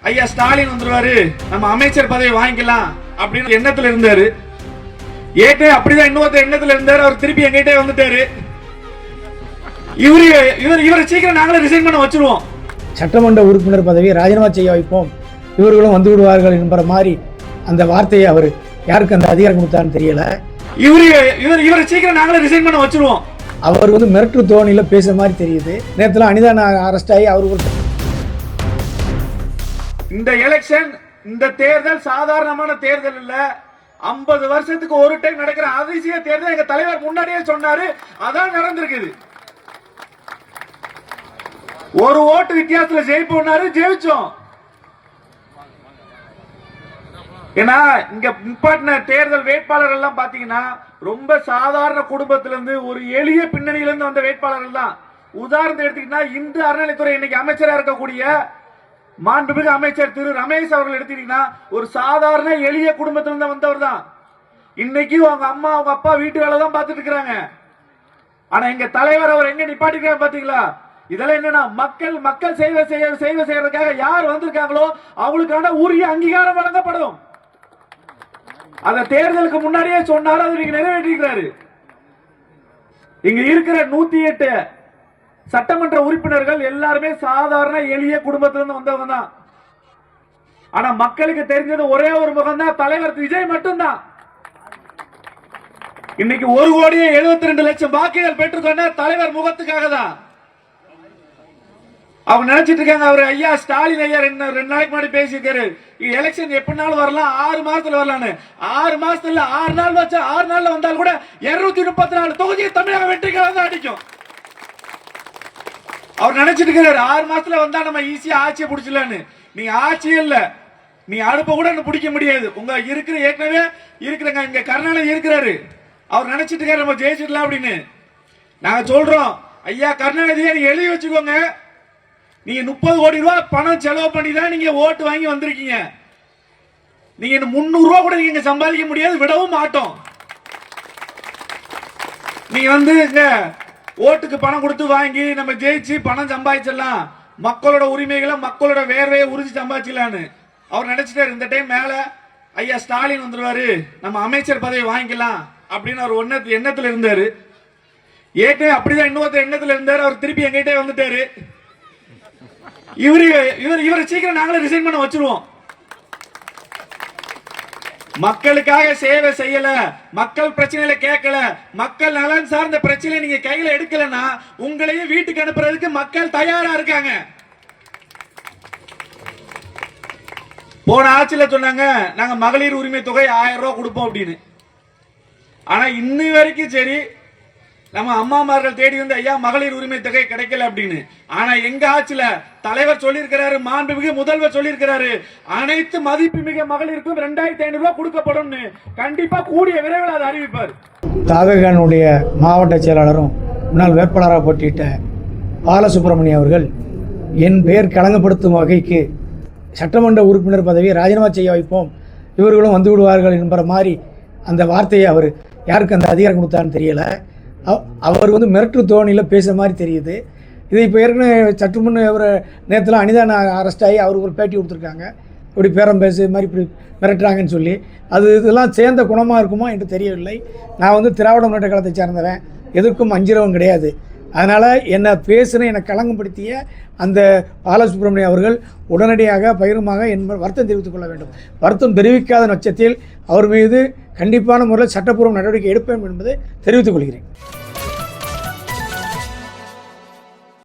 ஐயா ஸ்டாலின் வந்துருவாரு, நம்ம அமைச்சர் பதவி வாங்கிக்கலாம் அப்படின்னு எண்ணத்துல இருந்தாரு. ஏற்கனவே அப்படிதான் இன்னொருத்தர் எண்ணத்துல இருந்தாரு. அவர் திருப்பி எங்கிட்டே வந்துட்டாரு. இவரை சீக்கிரம் நாங்களே ரிசைன் பண்ண வச்சிருவோம். சட்டமன்ற உறுப்பினர் பதவியை ராஜினாமா செய்ய வைப்போம், இவர்களும் வந்து விடுவார்கள் என்கிற மாதிரி அந்த வார்த்தையை அவர் யாருக்கு அந்த அதிகாரம் கொடுத்தான்னு தெரியல. இவரை சீக்கிரம் நாங்களே ரிசைன் பண்ண வச்சிருவோம். அவர் வந்து மிரட்டு தோணியில பேசுற மாதிரி தெரியுது. நேத்துல அனிதா அரெஸ்ட் ஆகி அவருக்கு இந்த எலெக்ஷன், இந்த தேர்தல் சாதாரணமான தேர்தல் இல்ல. 50 வருஷத்துக்கு ஒரு டைம் நடக்கிற அதிசய தேர்தல். எங்க தலைவர் முன்னாடியே சொன்னாரு, அதான் நடந்திருக்குது. ஒரு ஓட்டு வித்தியாசத்துல ஜெயிப்போம்னாரு, ஜெயிச்சோம். ஏன்னா இங்க நிப்பாட்டின தேர்தல் வேட்பாளர்கள் எல்லாம் பாத்தீங்கன்னா ரொம்ப சாதாரண குடும்பத்திலிருந்து, ஒரு எளிய பின்னணியிலிருந்து வந்த வேட்பாளர்கள் தான். உதாரணத்தை எடுத்துக்கிட்டா இந்து அறநிலைத்துறை இன்னைக்கு அமைச்சரா இருக்கக்கூடிய மாண்புமிகு அமைச்சர் திரு ரமேஷ் அவர்கள் எடுத்துக்கிட்டீங்கன்னா ஒரு சாதாரண எளிய குடும்பத்திலிருந்து வந்தவர் தான். இன்னைக்கு அவங்க அம்மா அவங்க அப்பா வீட்டு வேலை தான் பார்த்துட்டு இருக்கிறாங்க. ஆனா எங்க தலைவர் அவர் எங்க நிப்பாட்டிருக்காங்க பாத்தீங்களா? இதெல்லாம் என்னன்னா மக்கள் செய்வதற்காக யார் வந்திருக்காங்களோ அவங்களுக்கான உரிய அங்கீகாரம் வழங்கப்படும். அந்த தேர்தலுக்கு முன்னாடியே சொன்னாரு, அதை நீங்க நிறைவேற்றிருக்கிறாரு. இங்க இருக்கிற 108 சட்டமன்ற உறுப்பினர்கள் எல்லாருமே சாதாரண எளிய குடும்பத்திலிருந்து வந்தவங்க தான். ஆனா மக்களுக்கு தெரிஞ்சது ஒரே ஒரு முகம் தான், தலைவர் விஜய் மட்டும்தான். இன்னைக்கு 1,72,00,000 வாக்குகள் பெற்றுக்கொண்ட தலைவர் முகத்துக்காக தான். அவங்க நினைச்சிட்டு இருக்காங்க, அவர் ஐயா ஸ்டாலின் ஐயா 2 நாளைக்கு முன்னாடி பேசியிருக்காரு, எலெக்ஷன் எப்படினாலும் வரலாம், 6 மாசத்துல வரலான்னு. 6 மாசத்துல 6 நாள் வச்சா 6 நாள்ல வந்தால் கூட 234 தொகுதியை தமிழக வெற்றிக்காக தான் அடிக்கும். அவர் நினைச்சிட்டு இருக்காரு 6 மாசத்துல வந்தா நம்ம ஈஸியா ஆட்சியை பிடிச்சலான்னு. நீங்க ஆட்சியே இல்ல, நீ அடுப்ப கூட பிடிக்க முடியாது. உங்க இருக்கிற ஏற்கனவே இருக்கிறங்க இங்க கருணாநிதி இருக்கிறாரு, அவர் நினைச்சிட்டு இருக்காரு நம்ம ஜெயிச்சிடலாம் அப்படின்னு. நாங்க சொல்றோம், ஐயா கருணாநிதியை நீங்க எழுதி வச்சுக்கோங்க. நீங்க 30 கோடி ரூபாய் பணம் செலவு பண்ணி தான் நீங்க ஓட்டு வாங்கி வந்திருக்கீங்க. நீங்க 300 ரூபாய் கூட நீங்க சம்பாதிக்க முடியாது, விடவும் மாட்டோம். நீங்க வந்து இங்க ஓட்டுக்கு பணம் கொடுத்து வாங்கி நம்ம ஜெயிச்சு பணம் சம்பாதிச்சிடலாம், மக்களோட உரிமைகளை மக்களோட வேர்வையை உறிஞ்சி சம்பாதிச்சிடலான்னு அவர் நினைச்சிட்டாரு. இந்த டைம் மேல ஐயா ஸ்டாலின் வந்துருவாரு, நம்ம அமைச்சர் பதவி வாங்கிக்கலாம் அப்படின்னு அவர் எண்ணத்துல இருந்தாரு. ஏற்கனவே அப்படிதான் இன்னொருத்தர் எண்ணத்துல இருந்தாரு. அவர் திருப்பி எங்கிட்டே வந்துட்டாரு. இவரை சீக்கிரம் நாங்களே ரிசைன் பண்ண வச்சிருவோம். மக்களுக்காக சேவை செய்யல, மக்கள் பிரச்சனைகளை கேட்கல, மக்கள் நலன் சார்ந்த பிரச்சனை நீங்க கையில எடுக்கலன்னா உங்களையும் வீட்டுக்கு அனுப்புறதுக்கு மக்கள் தயாரா இருக்காங்க. போன ஆட்சியில சொன்னாங்க நாங்க மகளிர் உரிமை தொகை 1000 ரூபாய் கொடுப்போம் அப்படின்னு. ஆனா இன்னி வரைக்கும் சரி நம்ம அம்மாமார்கள் தேடி வந்து ஐயா மகளிர் உரிமை தொகை கிடைக்கல அப்படின்னு. ஆனா எங்க ஆட்சியில தலைவர் சொல்லியிருக்கிறாரு, மாண்புமிகு முதல்வர் சொல்லியிருக்கிறாரு, அனைத்து மதிப்புமிகு மகளிருக்கும் 2500 ரூபாய் கொடுக்கப்படும். கண்டிப்பா கூடிய விரைவில் அதை அறிவிப்பார். தாவேகானுடைய மாவட்ட செயலாளரும் முன்னாள் வேட்பாளராக போட்டியிட்ட பாலசுப்ரமணியம் அவர்கள் என் பெயர் களங்கப்படுத்தும் வகைக்கு சட்டமன்ற உறுப்பினர் பதவியை ராஜினாமா செய்ய வைப்போம், இவர்களும் வந்து விடுவார்கள் என்கிற மாதிரி அந்த வார்த்தையை அவர் யாருக்கு அந்த அதிகாரம் கொடுத்தான்னு தெரியல. அவர் வந்து மிரட்டு தோணியில் பேசுகிற மாதிரி தெரியுது. இது இப்போ ஏற்கனவே சற்று முன் ஒரு நேரத்தில் அனிதா அரெஸ்ட் ஆகி அவருக்கு ஒரு பேட்டி கொடுத்துருக்காங்க, இப்படி பேரம் பேசு மாதிரி இப்படி மிரட்டுறாங்கன்னு சொல்லி. இதெல்லாம் சேர்ந்த குணமாக இருக்குமா என்று தெரியவில்லை. நான் வந்து திராவிட முன்னேற்ற கழகத்தை சேர்ந்தவன், எதற்கும் அஞ்சிரவன் கிடையாது. அதனால் என்னை என்னை களங்கப்படுத்திய அந்த பாலசுப்ரமணியம் அவர்கள் உடனடியாக பகிரமாக வருத்தம் தெரிவித்துக் கொள்ள வேண்டும். வருத்தம் தெரிவிக்காத பட்சத்தில் அவர் மீது கண்டிப்பான முறையில் சட்டப்பூர்வ நடவடிக்கை எடுப்பேன் என்பதை தெரிவித்துக் கொள்கிறேன்.